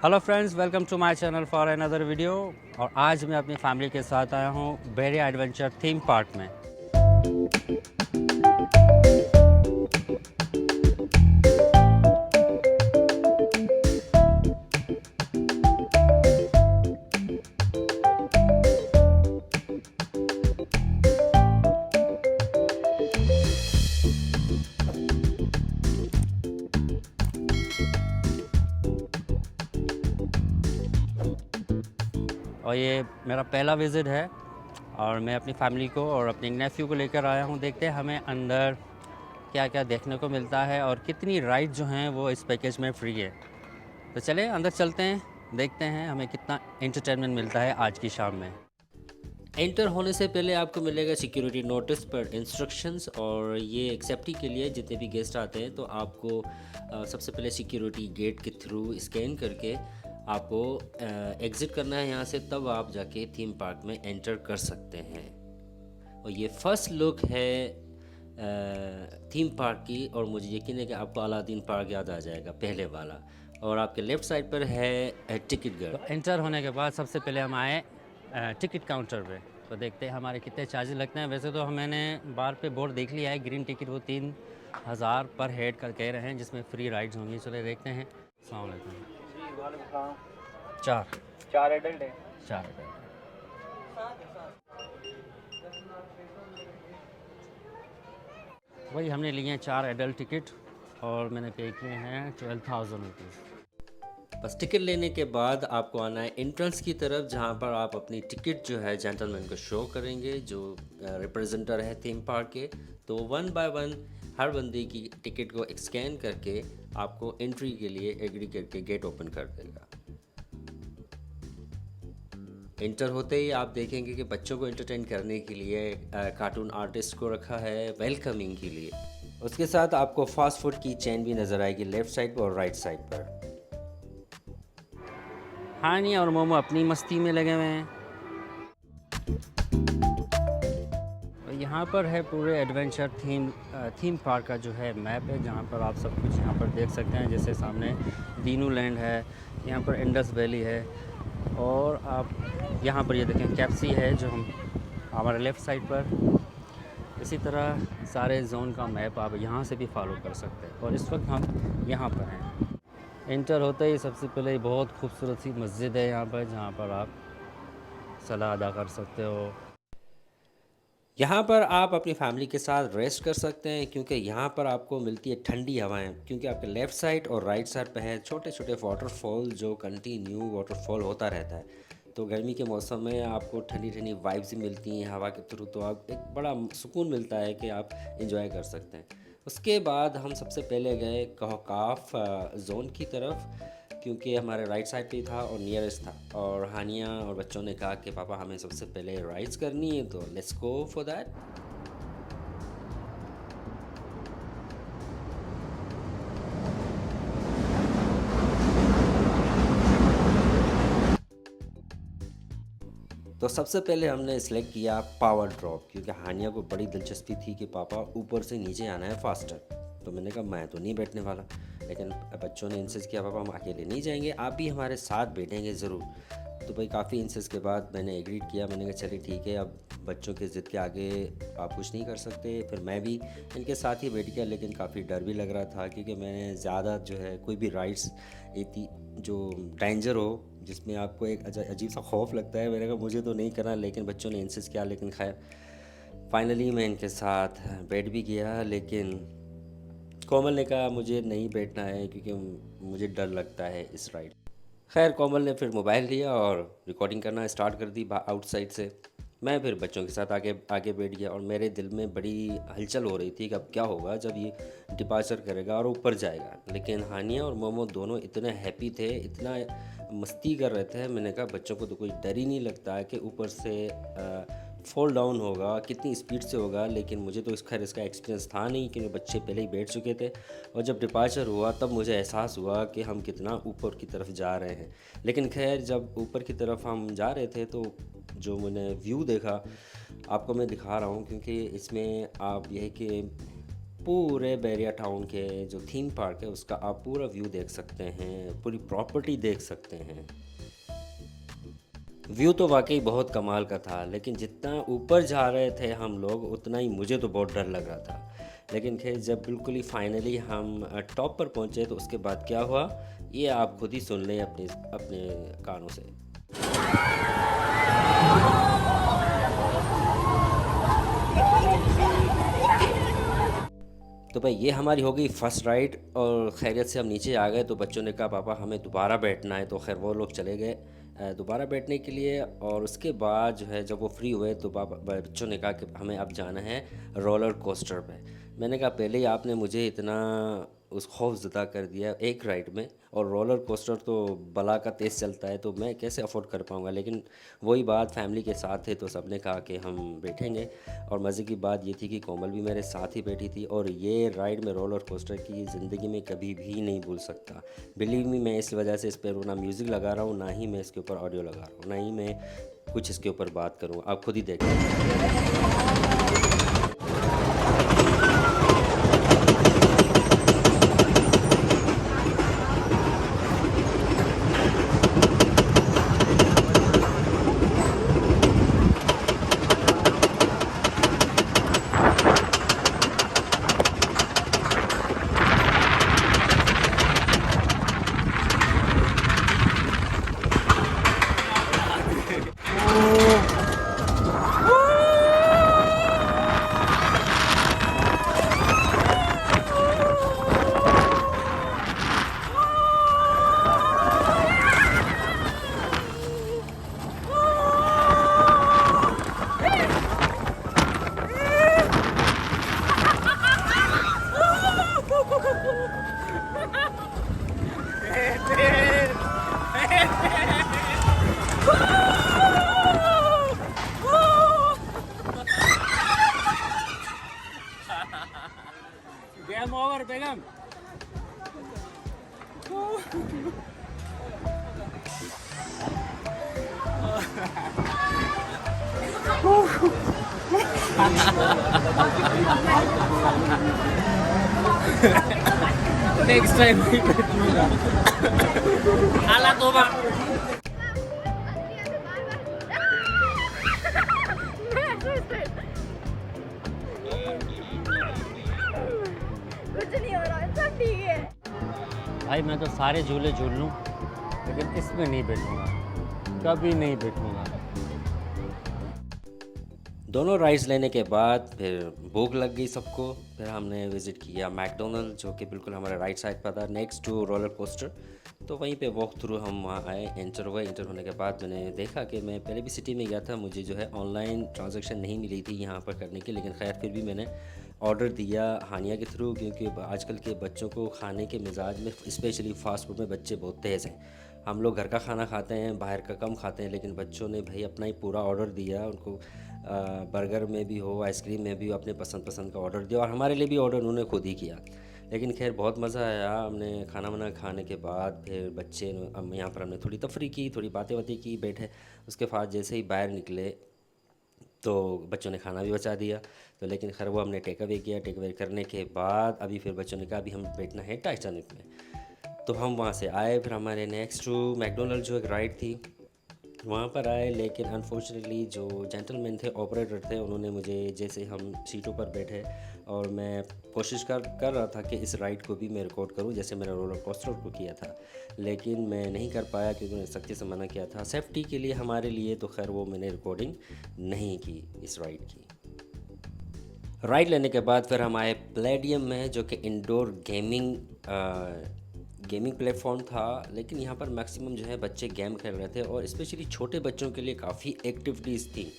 Hello friends, welcome to my channel for another video. और आज मैं अपनी फैमिली के साथ आया हूँ बेरी एडवेंचर थीम पार्क में। और ये मेरा पहला विज़िट है और मैं अपनी फैमिली को और अपने नेफ्यू को लेकर आया हूँ। देखते हैं हमें अंदर क्या क्या देखने को मिलता है और कितनी राइड जो हैं वो इस पैकेज में फ्री है। तो चलें अंदर चलते हैं, देखते हैं हमें कितना एंटरटेनमेंट मिलता है आज की शाम में। एंटर होने से पहले आपको मिलेगा सिक्योरिटी नोटिस पर इंस्ट्रक्शंस, और ये एक्सेप्टी के लिए जितने भी गेस्ट आते हैं तो आपको सबसे पहले सिक्योरिटी गेट के थ्रू स्कैन करके आपको एग्ज़िट करना है यहाँ से, तब आप जाके थीम पार्क में एंटर कर सकते हैं। और ये फर्स्ट लुक है थीम पार्क की, और मुझे यकीन है कि आपको अलादीन पार्क याद आ जाएगा पहले वाला। और आपके लेफ़्ट साइड पर है टिकट घर। तो एंटर होने के बाद सबसे पहले हम आए टिकट काउंटर पे, तो देखते हैं हमारे कितने चार्जेस लगते हैं। वैसे तो मैंने बाहर पे बोर्ड देख लिया है, ग्रीन टिकट वो 3000 पर हेड का कह रहे हैं, जिसमें फ्री राइड्स होंगी। चले देखते हैं। अस्सलाम वालेकुम। चार चार एडल्ट है। चार एडल्ट। वही हमने लिए हैं 4 एडल्ट टिकट और मैंने पे किए हैं 12,000 रुपीज़। बस टिकट लेने के बाद आपको आना है एंट्रेंस की तरफ, जहाँ पर आप अपनी टिकट जो है जेंटलमैन को शो करेंगे, जो रिप्रेजेंटर है थीम पार्क के। तो वन बाय वन हर बंदे की टिकट को स्कैन करके आपको एंट्री के लिए एग्री करके गेट ओपन कर देगा। एंटर होते ही आप देखेंगे कि बच्चों को एंटरटेन करने के लिए कार्टून आर्टिस्ट को रखा है वेलकमिंग के लिए। उसके साथ आपको फास्ट फूड की चेन भी नज़र आएगी लेफ़्ट साइड पर और राइट साइड पर। हानी और मोमो अपनी मस्ती में लगे हुए हैं। यहाँ पर है पूरे एडवेंचर थीम पार्क का जो है मैप है, जहाँ पर आप सब कुछ यहाँ पर देख सकते हैं। जैसे सामने दीनू लैंड है, यहाँ पर इंडस वैली है, और आप यहाँ पर ये देखें कैप्सी है जो हम हमारे लेफ़्ट साइड पर। इसी तरह सारे जोन का मैप आप यहाँ से भी फॉलो कर सकते हैं। और इस वक्त हम यहाँ पर हैं। एंटर होते ही सबसे पहले बहुत खूबसूरत सी मस्जिद है यहाँ पर, जहाँ पर आप सलाह अदा कर सकते हो। यहाँ पर आप अपनी फैमिली के साथ रेस्ट कर सकते हैं, क्योंकि यहाँ पर आपको मिलती है ठंडी हवाएं, क्योंकि आपके लेफ़्ट साइड और राइट साइड पे है छोटे छोटे वाटरफॉल, जो कंटिन्यू वाटरफॉल होता रहता है। तो गर्मी के मौसम में आपको ठंडी ठंडी वाइब्स मिलती हैं हवा के थ्रू, तो आप एक बड़ा सुकून मिलता है कि आप इंजॉय कर सकते हैं। उसके बाद हम सबसे पहले गए कहकाफ जोन की तरफ, क्योंकि हमारे राइट साइड पे था और नियरेस्ट था। और हानिया और बच्चों ने कहा कि पापा हमें सबसे पहले राइड्स करनी है, तो लेट्स गो फॉर दैट। तो सबसे पहले हमने सेलेक्ट किया पावर ड्रॉप, क्योंकि हानिया को बड़ी दिलचस्पी थी कि पापा ऊपर से नीचे आना है फास्टर। तो मैंने कहा मैं तो नहीं बैठने वाला, लेकिन बच्चों ने इंसिस्ट किया पापा हम अकेले नहीं जाएंगे, आप भी हमारे साथ बैठेंगे ज़रूर। तो भाई काफ़ी इंसिस्ट के बाद मैंने एग्रीड किया। मैंने कहा चलिए ठीक है, अब बच्चों के ज़िद के आगे आप कुछ नहीं कर सकते। फिर मैं भी इनके साथ ही बैठ गया, लेकिन काफ़ी डर भी लग रहा था, क्योंकि मैंने ज़्यादा जो है कोई भी राइड्स इतनी जो डेंजर हो, जिसमें आपको एक अजीब सा खौफ लगता है, मैंने कहा मुझे तो नहीं करना। लेकिन बच्चों ने इंसिस्ट किया, लेकिन खैर फाइनली मैं इनके साथ बैठ भी गया। लेकिन कोमल ने कहा मुझे नहीं बैठना है, क्योंकि मुझे डर लगता है इस राइड। खैर कोमल ने फिर मोबाइल लिया और रिकॉर्डिंग करना स्टार्ट कर दी आउटसाइड से। मैं फिर बच्चों के साथ आगे आगे बैठ गया, और मेरे दिल में बड़ी हलचल हो रही थी कि अब क्या होगा जब ये डिपार्चर करेगा और ऊपर जाएगा। लेकिन हानिया और मोमो दोनों इतने हैप्पी थे, इतना मस्ती कर रहे थे। मैंने कहा बच्चों को तो कोई डर ही नहीं लगता है कि ऊपर से फॉल डाउन होगा, कितनी स्पीड से होगा। लेकिन मुझे तो खैर इसका एक्सपीरियंस था नहीं, क्योंकि बच्चे पहले ही बैठ चुके थे। और जब डिपार्चर हुआ तब मुझे एहसास हुआ कि हम कितना ऊपर की तरफ जा रहे हैं। लेकिन खैर जब ऊपर की तरफ हम जा रहे थे, तो जो मैंने व्यू देखा आपको मैं दिखा रहा हूँ, क्योंकि इसमें आप यह कि पूरे बैरिया टाउन के जो थीम पार्क है उसका आप पूरा व्यू देख सकते हैं, पूरी प्रॉपर्टी देख सकते हैं। व्यू तो वाकई बहुत कमाल का था, लेकिन जितना ऊपर जा रहे थे हम लोग उतना ही मुझे तो बहुत डर लग रहा था। लेकिन खैर जब बिल्कुल ही फाइनली हम टॉप पर पहुँचे तो उसके बाद क्या हुआ ये आप खुद ही सुन लें अपने अपने कानों से। तो भाई ये हमारी हो गई फ़र्स्ट राइड और खैरियत से हम नीचे आ गए। तो बच्चों ने कहा पापा हमें दोबारा बैठना है, तो खैर वो लोग चले गए दोबारा बैठने के लिए। और उसके बाद जो है जब वो फ्री हुए तो पापा बच्चों ने कहा कि हमें अब जाना है रोलर कोस्टर पे। मैंने कहा पहले ही आपने मुझे इतना उस खौफज़दा कर दिया एक राइड में, और रोलर कोस्टर तो बला का तेज़ चलता है तो मैं कैसे अफोर्ड कर पाऊँगा। लेकिन वही बात फैमिली के साथ थे तो सबने कहा कि हम बैठेंगे। और मज़े की बात ये थी कि कोमल भी मेरे साथ ही बैठी थी, और ये राइड में रोलर कोस्टर की ज़िंदगी में कभी भी नहीं भूल सकता। बिलीव मी, मैं इस वजह से इस पर ना म्यूज़िक लगा रहा हूँ, ना ही मैं इसके ऊपर ऑडियो लगा रहा हूँ, ना ही मैं कुछ इसके ऊपर बात करूँ। आप खुद ही देखें। गेम ओवर बेगम। नेक्स्ट टाइम आला तोबा। कुछ नहीं हो रहा है, सब ठीक है। भाई मैं तो सारे झूले झूल लूँ लेकिन इसमें नहीं बैठूंगा, कभी नहीं बैठूंगा। दोनों राइड्स लेने के बाद फिर भूख लग गई सबको। फिर हमने विज़िट किया मैकडोनल्ड, जो कि बिल्कुल हमारे राइट साइड पर था, नेक्स्ट टू रोलर कोस्टर। तो वहीं पे वॉक थ्रू हम वहाँ आए, एंटर हुए। एंटर होने के बाद मैंने देखा कि मैं पहले भी सिटी में गया था, मुझे जो है ऑनलाइन ट्रांजैक्शन नहीं मिली थी यहाँ पर करने की। लेकिन खैर फिर भी मैंने ऑर्डर दिया हानिया के थ्रू, क्योंकि आजकल के बच्चों को खाने के मिजाज में, स्पेशली फ़ास्ट फूड में बच्चे बहुत तेज़ हैं। हम लोग घर का खाना खाते हैं, बाहर का कम खाते हैं, लेकिन बच्चों ने भाई अपना ही पूरा ऑर्डर दिया। उनको बर्गर में भी हो, आइसक्रीम में भी अपने पसंद का ऑर्डर दिया, और हमारे लिए भी ऑर्डर उन्होंने खुद ही किया। लेकिन खैर बहुत मज़ा आया। हमने खाना वाना खाने के बाद फिर बच्चे हम यहाँ पर हमने थोड़ी तफरी की, थोड़ी बातें बातें की, बैठे। उसके बाद जैसे ही बाहर निकले तो बच्चों ने खाना भी बचा दिया। तो लेकिन खैर वो हमने टेक अवे किया। टेक अवे करने के बाद अभी फिर बच्चों ने कहा अभी हम बैठना है टाइटैनिक में। तो हम वहाँ से आए, फिर हमारे नेक्स्ट टू मैकडोनल्ड जो एक राइड थी वहाँ पर आए। लेकिन अनफॉर्चुनेटली जो जेंटलमैन थे, ऑपरेटर थे, उन्होंने मुझे, जैसे हम सीटों पर बैठे और मैं कोशिश कर रहा था कि इस राइड को भी मैं रिकॉर्ड करूं जैसे मैंने रोलर कोस्टर को किया था, लेकिन मैं नहीं कर पाया क्योंकि उन्होंने सख्ती से मना किया था सेफ्टी के लिए हमारे लिए। तो खैर वो मैंने रिकॉर्डिंग नहीं की इस राइड की। राइड लेने के बाद फिर हम आए प्लेडियम में, जो कि इंडोर गेमिंग प्लेटफॉर्म था। लेकिन यहाँ पर मैक्सिमम जो है बच्चे गेम खेल रहे थे, और स्पेशली छोटे बच्चों के लिए काफ़ी एक्टिविटीज़ थी।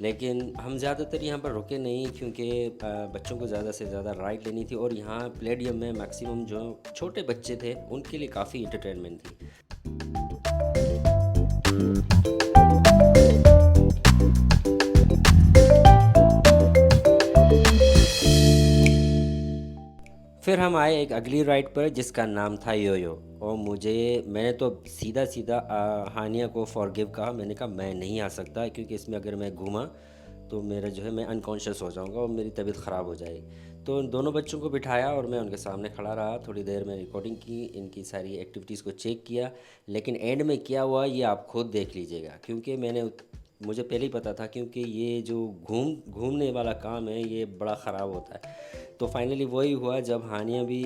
लेकिन हम ज़्यादातर यहाँ पर रुके नहीं, क्योंकि बच्चों को ज़्यादा से ज़्यादा राइड लेनी थी, और यहाँ प्लेडियम में मैक्सिमम जो छोटे बच्चे थे उनके लिए काफ़ी इंटरटेनमेंट थी। फिर हम आए एक अगली राइड पर जिसका नाम था योयो, और मैंने तो सीधा सीधा हानिया को फॉरगिव कहा। मैंने कहा मैं नहीं आ सकता, क्योंकि इसमें अगर मैं घूमा तो मेरा जो है मैं अनकॉन्शियस हो जाऊंगा और मेरी तबीयत ख़राब हो जाएगी। तो उन दोनों बच्चों को बिठाया और मैं उनके सामने खड़ा रहा, थोड़ी देर में रिकॉर्डिंग की, इनकी सारी एक्टिविटीज़ को चेक किया। लेकिन एंड में क्या हुआ ये आप खुद देख लीजिएगा, क्योंकि मुझे पहले ही पता था, क्योंकि ये जो घूमने वाला काम है ये बड़ा ख़राब होता है। तो फाइनली वही हुआ, जब हानिया भी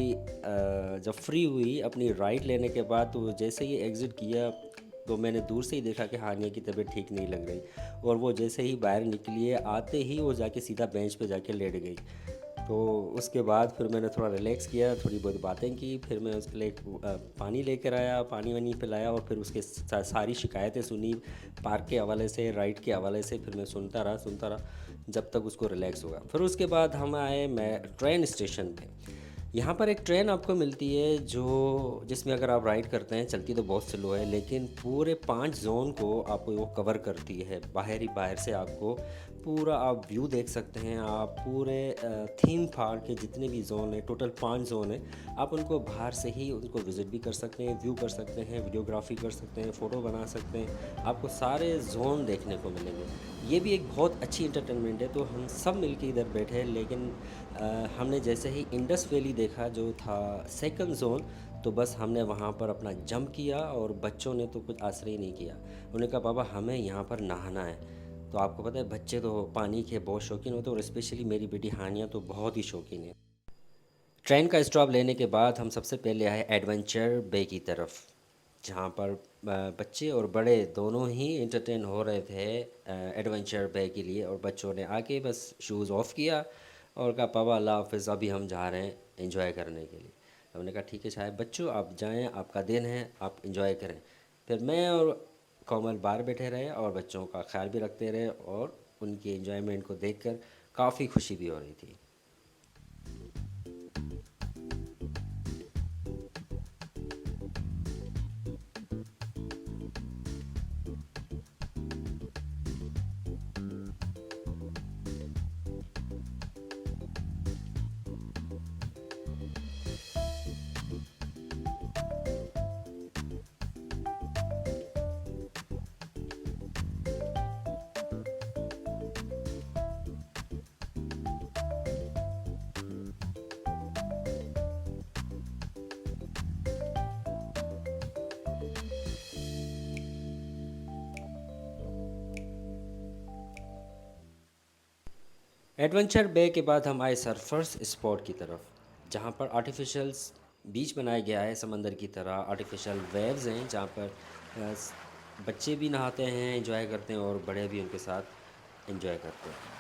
जब फ्री हुई अपनी राइड लेने के बाद, तो जैसे ही एग्ज़िट किया तो मैंने दूर से ही देखा कि हानिया की तबीयत ठीक नहीं लग रही, और वो जैसे ही बाहर निकली है आते ही वो जाके सीधा बेंच पे जाके लेट गई। तो उसके बाद फिर मैंने थोड़ा रिलैक्स किया, थोड़ी बहुत बातें की, फिर मैं उसके लिए पानी लेकर आया, पानी वानी पिलाया, और फिर उसके सारी शिकायतें सुनी पार्क के हवाले से, राइड के हवाले से। फिर मैं सुनता रहा जब तक उसको रिलैक्स होगा। फिर उसके बाद हम आए मैं ट्रेन स्टेशन पे। यहाँ पर एक ट्रेन आपको मिलती है जिसमें अगर आप राइड करते हैं, चलती तो बहुत स्लो है, लेकिन पूरे 5 जोन को आपको वो कवर करती है। बाहर से आपको पूरा आप व्यू देख सकते हैं। आप पूरे थीम पार्क के जितने भी जोन हैं, टोटल 5 जोन हैं, आप उनको बाहर से ही उनको विज़िट भी कर सकते हैं, व्यू कर सकते हैं, वीडियोग्राफी कर सकते हैं, फ़ोटो बना सकते हैं। आपको सारे जोन देखने को मिलेंगे। ये भी एक बहुत अच्छी इंटरटेनमेंट है। तो हम सब मिलके इधर बैठे, लेकिन हमने जैसे ही इंडस वैली देखा जो था सेकंड जोन, तो बस हमने वहाँ पर अपना जंप किया, और बच्चों ने तो कुछ आश्रय ही नहीं किया। उन्होंने कहा पापा हमें यहाँ पर नहाना है। तो आपको पता है बच्चे तो पानी के बहुत शौकीन होते हैं, और स्पेशली मेरी बेटी हानिया तो बहुत ही शौकीन है। ट्रेन का स्टॉप लेने के बाद हम सबसे पहले आए एडवेंचर बे की तरफ, जहाँ पर बच्चे और बड़े दोनों ही इंटरटेन हो रहे थे एडवेंचर बे के लिए। और बच्चों ने आके बस शूज़ ऑफ़ किया और कहा पापा अल्लाह हाफ़िज़, अभी हम जा रहे हैं एंजॉय करने के लिए। हमने कहा ठीक है शायद बच्चों आप जाएं, आपका दिन है, आप एंजॉय करें। फिर मैं और कोमल बाहर बैठे रहे और बच्चों का ख्याल भी रखते रहे, और उनकी एंजॉयमेंट को देखकर काफ़ी खुशी भी हो रही थी। एडवेंचर बे के बाद हम आए सरफर्स स्पॉट की तरफ, जहाँ पर आर्टिफिशियल बीच बनाया गया है समंदर की तरह। आर्टिफिशियल वेव्स हैं जहाँ पर बच्चे भी नहाते हैं, एंजॉय करते हैं, और बड़े भी उनके साथ एंजॉय करते हैं।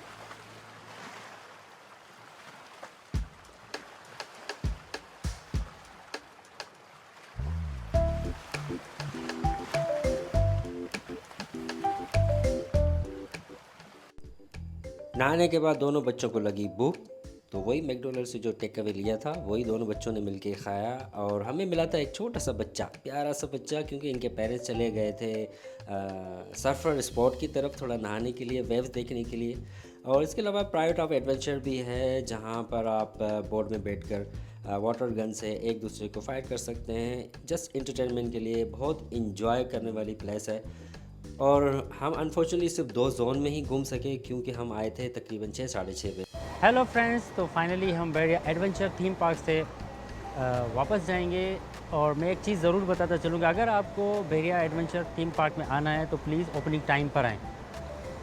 नहाने के बाद दोनों बच्चों को लगी भूख, तो वही मैकडोनल्ड से जो टेक अवे लिया था वही दोनों बच्चों ने मिलके खाया। और हमें मिला था एक छोटा सा बच्चा, प्यारा सा बच्चा, क्योंकि इनके पेरेंट्स चले गए थे सर्फर स्पॉट की तरफ थोड़ा नहाने के लिए, वेव्स देखने के लिए। और इसके अलावा प्राइवेट ऑफ एडवेंचर भी है, जहाँ पर आप बोर्ड में बैठकर वाटर गन से एक दूसरे को फाइट कर सकते हैं। जस्ट इंटरटेनमेंट के लिए बहुत इंजॉय करने वाली प्लेस है। और हम अनफॉर्चुनेटली सिर्फ 2 जोन में ही घूम सके, क्योंकि हम आए थे तकरीबन 6 साढ़े 6 बजे। हेलो फ्रेंड्स, तो फाइनली हम बैरिया एडवेंचर थीम पार्क से वापस जाएंगे। और मैं एक चीज़ ज़रूर बताता चलूँगा, अगर आपको बैरिया एडवेंचर थीम पार्क में आना है तो प्लीज़ ओपनिंग टाइम पर आएँ,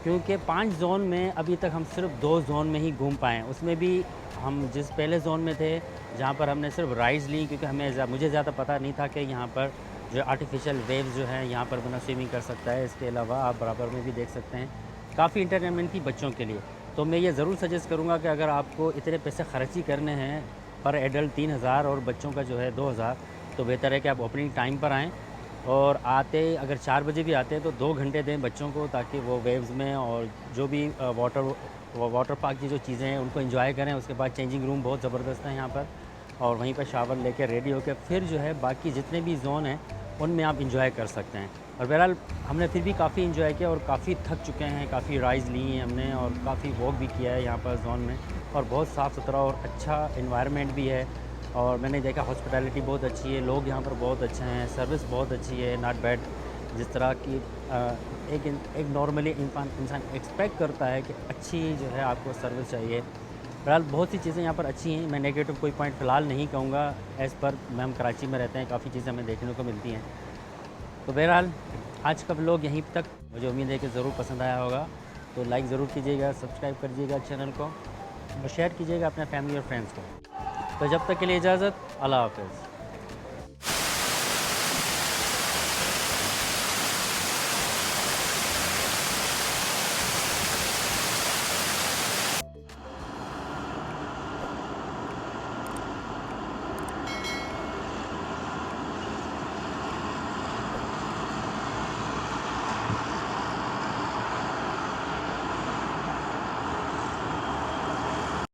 क्योंकि 5 जोन में अभी तक हम सिर्फ 2 जोन में ही घूम पाए। उसमें भी हम जिस पहले जोन में थे जहाँ पर हमने सिर्फ राइड्स ली, क्योंकि मुझे ज़्यादा पता नहीं था कि यहाँ पर जो आर्टिफिशियल वेव्स जो हैं यहाँ पर बंदा स्विमिंग कर सकता है। इसके अलावा आप बराबर में भी देख सकते हैं, काफ़ी इंटरटेनमेंट थी बच्चों के लिए। तो मैं ये ज़रूर सजेस्ट करूँगा कि अगर आपको इतने पैसे खर्च ही करने हैं, पर एडल्ट 3000 और बच्चों का जो है 2000, तो बेहतर है कि आप ओपनिंग टाइम पर आएँ। और आते अगर 4 बजे भी आते हैं तो 2 घंटे दें बच्चों को, ताकि वो वेव्स में और जो भी वाटर पार्क की जो चीज़ें हैं उनको एंजॉय करें। उसके बाद चेंजिंग रूम बहुत ज़बरदस्त है यहाँ पर, और वहीं पर शावर लेके रेडी होकर फिर जो है बाकी जितने भी जोन हैं उनमें आप इंजॉय कर सकते हैं। और बहरहाल हमने फिर भी काफ़ी इंजॉय किया और काफ़ी थक चुके हैं, काफ़ी राइड्स ली हैं हमने और काफ़ी वॉक भी किया है यहाँ पर जोन में। और बहुत साफ़ सुथरा और अच्छा इन्वायरमेंट भी है, और मैंने देखा हॉस्पिटैलिटी बहुत अच्छी है, लोग यहाँ पर बहुत अच्छे हैं, सर्विस बहुत अच्छी है, नॉट बैड। जिस तरह की एक नॉर्मली इंसान एक्सपेक्ट करता है कि अच्छी जो है आपको सर्विस चाहिए। बहरहाल बहुत सी चीज़ें यहाँ पर अच्छी हैं, मैं नेगेटिव कोई पॉइंट फ़िलहाल नहीं कहूँगा। एज़ पर हम कराची में रहते हैं, काफ़ी चीज़ें हमें देखने को मिलती हैं। तो बहरहाल आज का व्लॉग यहीं तक, मुझे उम्मीद है कि ज़रूर पसंद आया होगा। तो लाइक ज़रूर कीजिएगा, सब्सक्राइब करिएगा चैनल को और शेयर कीजिएगा अपने फैमिली और फ्रेंड्स को। तो जब तक के लिए इजाज़त, अल्लाह हाफ़िज़।